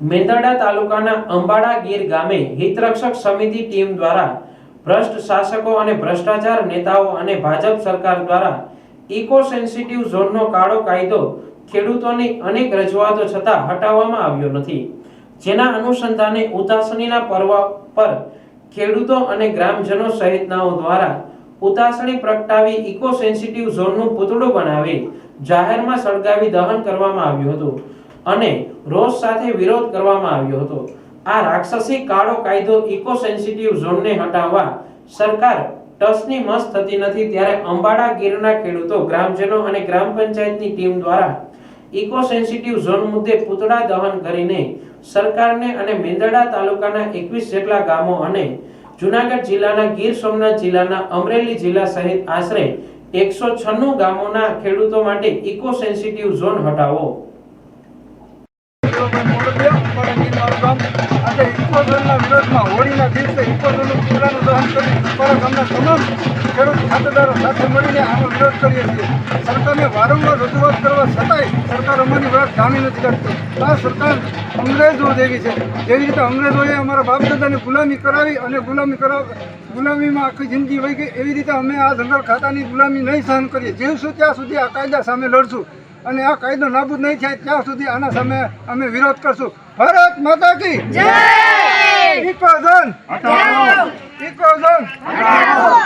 મેંદરડા તાલુકાના અંબાડા ગીર ગામે હિતરક્ષક સમિતિ ટીમ દ્વારા ભ્રષ્ટ શાસકો અને ભ્રષ્ટાચાર નેતાઓ અને ભાજપ સરકાર દ્વારા ઇકો સેન્સિટિવ ઝોનનો કાળો કાયદો ખેડૂતોની અનેક રજૂઆતો છતાં હટાવવામાં આવ્યો નથી, જેના અનુસંધાને ઉતાસણીના પર્વ પર ખેડૂતો અને ગ્રામજનો સહિતનાઓ દ્વારા ઉતાસણી પ્રગટાવી ઇકો સેન્સિટિવ ઝોનનું પૂતળું બનાવી જાહેરમાં સળગાવી દહન કરવામાં આવ્યું હતું અને રોષ સાથે વિરોધ કરવામાં આવ્યો હતો। આ રાક્ષસી કાળો કાયદો ઇકો સેન્સિટિવ ઝોનને હટાવવા સરકાર ટસની મસ થતી નથી, ત્યારે અંબાડા ગીરના ખેડૂતો, ગ્રામજનો અને ગ્રામ પંચાયતની ટીમ દ્વારા ઇકો સેન્સિટિવ ઝોન મુદ્દે પૂતળા દહન કરીને સરકારને અને મેંદરડા તાલુકાના 21 જેટલા ગામો અને જૂનાગઢ જિલ્લાના ગીર સોમનાથ જિલ્લાના અમરેલી જિલ્લા સહિત આશરે 196 ગામોના ખેડૂતો માટે ઇકો સેન્સિટિવ ઝોન હટાવો। આજે ઇકોઝોનના વિરોધમાં હોળીના દિવસે ઇકોઝોનનું પૂતળાનું દહન કરી ગામના તમામ ખેડૂત ખાતેદારો સાથે મળીને આનો વિરોધ કરીએ છીએ। સરકારને વારંવાર રજૂઆત કરવા છતાંય સરકાર અમારી વાત જાણી નથી કરતી। આ સરકાર અંગ્રેજો જેવી છે, જેવી રીતે અંગ્રેજોએ અમારા બાપ દાદાની ગુલામી કરાવી અને ગુલામીમાં આખી જિંદગી વહી ગઈ, એવી રીતે અમે આ જંગલ ખાતાની ગુલામી નહીં સહન કરીએ। જીવશું ત્યાં સુધી આ કાયદા સામે લડશું અને આ કાયદો નાબૂદ નહીં થાય ત્યાં સુધી આના સામે અમે વિરોધ કરશું। ભારત માતા કી જય। ઇકોઝોન હટાવો, ઇકોઝોન હટાવો।